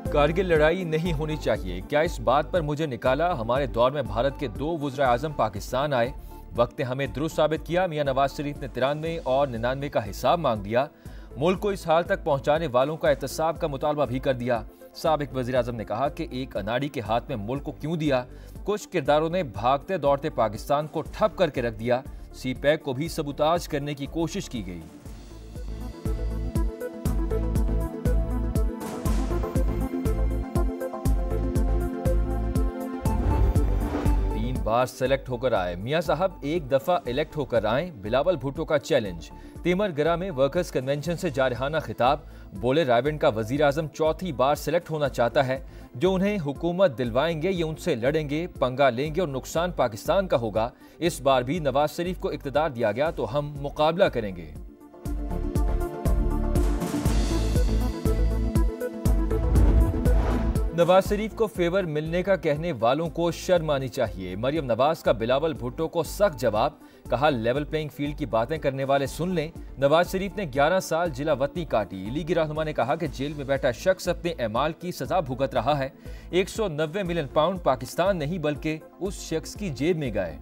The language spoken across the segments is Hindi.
कारगिल लड़ाई नहीं होनी चाहिए, क्या इस बात पर मुझे निकाला? हमारे दौर में भारत के 2 वज़ीर आज़म पाकिस्तान आए, वक्त ने हमें दुरुस्त साबित किया। मियां नवाज शरीफ ने 93 और 99 का हिसाब मांग दिया। मुल्क को इस हाल तक पहुंचाने वालों का एहतसाब का मुतालबा भी कर दिया। साबिक वज़ीर आज़म ने कहा कि एक अनाड़ी के हाथ में मुल्क को क्यों दिया? कुछ किरदारों ने भागते दौड़ते पाकिस्तान को ठप करके रख दिया। सीपैक को भी सबूताज करने की कोशिश की गई। 3 बार सेलेक्ट होकर आए, मियां साहब एक दफा इलेक्ट होकर आए। बिलावल भुट्टो का चैलेंज। तिमरगरा में वर्कर्स कन्वेंशन से जारहाना खिताब। बोले रायबंड का वजीर आजम चौथी बार सेलेक्ट होना चाहता है। जो उन्हें हुकूमत दिलवाएंगे ये उनसे लड़ेंगे, पंगा लेंगे और नुकसान पाकिस्तान का होगा। इस बार भी नवाज शरीफ को इख्तियार दिया गया तो हम मुकाबला करेंगे। नवाज शरीफ को फेवर मिलने का कहने वालों को शर्म आनी चाहिए। मरियम नवाज का बिलावल भुट्टो को सख्त जवाब। कहा लेवल प्लेइंग फील्ड की बातें करने वाले सुन लें। नवाज शरीफ ने 11 साल जिला वतनी काटी। लीगी रहनुमा ने कहा कि जेल में बैठा शख्स अपने एमाल की सजा भुगत रहा है। 190 मिलियन पाउंड पाकिस्तान नहीं बल्कि उस शख्स की जेब में गए।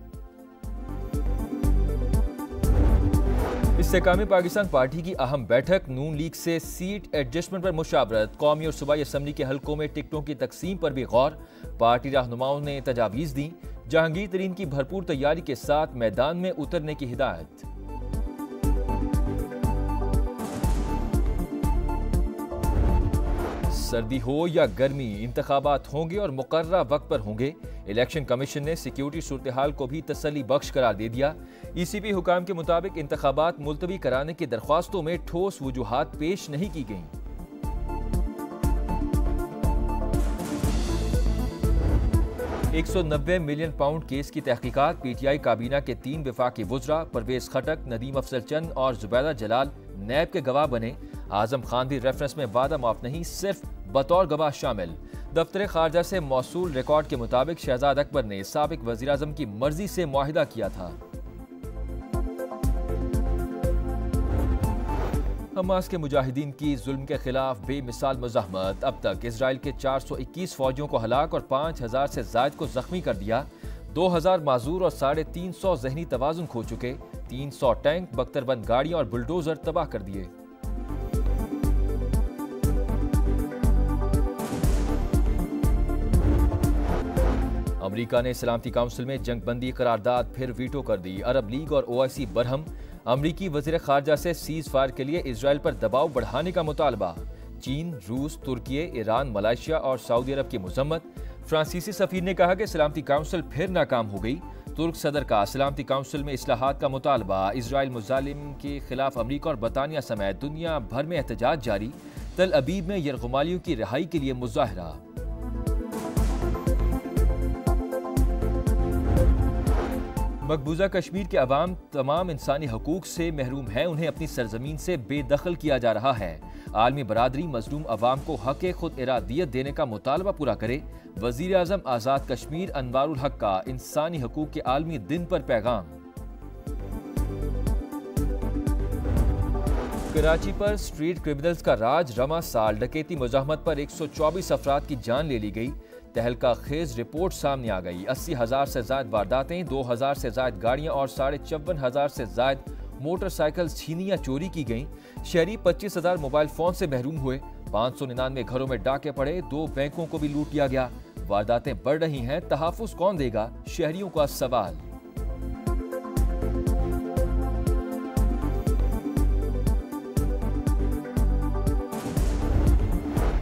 इस्तेकामी पाकिस्तान पार्टी की अहम बैठक। नून लीग से सीट एडजस्टमेंट पर मुशावरत। कौमी और सूबाई असम्बली के हलकों में टिकटों की तकसीम पर भी गौर। पार्टी रहनुमाओं ने तजावीज़ दी। जहांगीर तरीन की भरपूर तैयारी के साथ मैदान में उतरने की हिदायत। सर्दी हो या गर्मी, इंतखाबात होंगे और मुकर्ररा वक्त पर होंगे। इलेक्शन कमीशन ने सिक्योरिटी सूरत हाल को भी तसल्ली बख्श करार दे दिया। ईसीबी हुकाम के मुताबिक इंतखाबात मुलतवी कराने की दरख्वास्तों में ठोस वजूहात पेश नहीं की गईं। $190 मिलियन केस की तहकीकात। पीटीआई काबीना के 3 वफाकी वुज़रा परवेज खटक, नदीम अफजल चंद और जुबैदा जलाल नैब के गवाह बने। आजम खान भी रेफरेंस में वादा माफ नहीं, सिर्फ बतौर गवाह शामिल। दफ्तर खारजा से मौसूल रिकॉर्ड के मुताबिक शहजाद अकबर ने साबिक वज़ीर आज़म की मर्जी से मुआहिदा किया था। हमास के मुजाहिदीन की जुल्म के खिलाफ बेमिसाल मुज़ाहमत। अब तक इसराइल के 421 फौजियों को हलाक और 5000 से ज़ायद को जख्मी कर दिया। 2000 माजूर और 350 जहनी तवाजुन खो चुके। 300 टैंक, बख्तरबंद गाड़ियां और बुलडोजर तबाह कर दिए। अमेरिका ने सलामती काउंसिल में जंगबंदी करारदाद फिर वीटो कर दी। अरब लीग और ओआईसी बरहम। अमरीकी वजीर खारजा से सीज फायर के लिए इजराइल पर दबाव बढ़ाने का मुतालबा। चीन, रूस, तुर्की, ईरान, मलेशिया और सऊदी अरब की मजम्मत। फ्रांसीसी सफीर ने कहा कि सलामती काउंसिल फिर नाकाम हो गई। तुर्क सदर का सलामती काउंसिल में इस्लाहात का मुतालबा। इजराइल मुजालिम के खिलाफ अमरीका और बरतानिया समेत दुनिया भर में एहतजाज जारी। तल अबीब में यरगुमालियों की रिहाई के लिए मुजाहरा। मकबूजा कश्मीर के अवाम तमाम इंसानी हकूक से महरूम हैं। उन्हें अपनी सरजमीन से बेदखल किया जा रहा है। आलमी बरादरी मजलूम अवाम को हक खुद इरादियत देने का मुतालबा पूरा करे। वजीर आजम आज़ाद कश्मीर अनवारुल हक का इंसानी हकूक के आलमी दिन पर पैगाम। कराची पर स्ट्रीट क्रिमिनल्स का राज। रमा साल डकैती मुजाहमत पर 124 अफराद की जान ले ली गई। तहलका खेज रिपोर्ट सामने आ गई। 80,000 से ज्यादा वारदातें, 2,000 से ज्यादा गाड़ियां और 54,500 से ज्यादा मोटरसाइकिल छीनी या चोरी की गईं। शहरी 25,000 मोबाइल फोन से महरूम हुए। 599 घरों में डाके पड़े। 2 बैंकों को भी लूट लिया गया। वारदातें बढ़ रही हैं, तहफ़्फ़ुज़ कौन देगा? शहरियों का सवाल।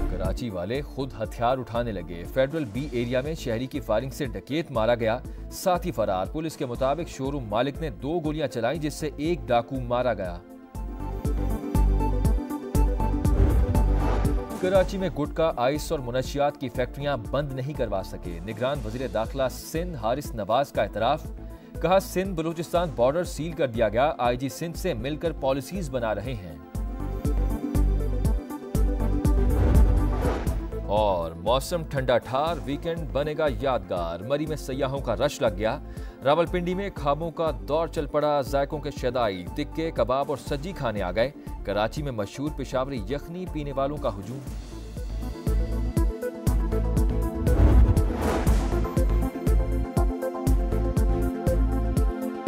कराची वाले खुद हथियार उठाने लगे। फेडरल बी एरिया में शहरी की फायरिंग से डकैत मारा गया, साथी फरार। पुलिस के मुताबिक शोरूम मालिक ने 2 गोलियां चलाई जिससे एक डाकू मारा गया। कराची में गुटखा, आइस और मुनशियात की फैक्ट्रियां बंद नहीं करवा सके। निगरान वजीर दाखिला सिंध हारिस नवाज का एतराफ। कहा सिंध बलूचिस्तान बॉर्डर सील कर दिया गया। आईजी सिंध से मिलकर पॉलिसीज बना रहे हैं। और मौसम ठंडा ठार, वीकेंड बनेगा यादगार। मरी में सयाहों का रश लग गया। रावलपिंडी में खाबों का दौर चल पड़ा। जायकों के शदाई, टिक्के, कबाब और सज्जी खाने आ गए। कराची में मशहूर पेशावरी यखनी पीने वालों का हुजूम।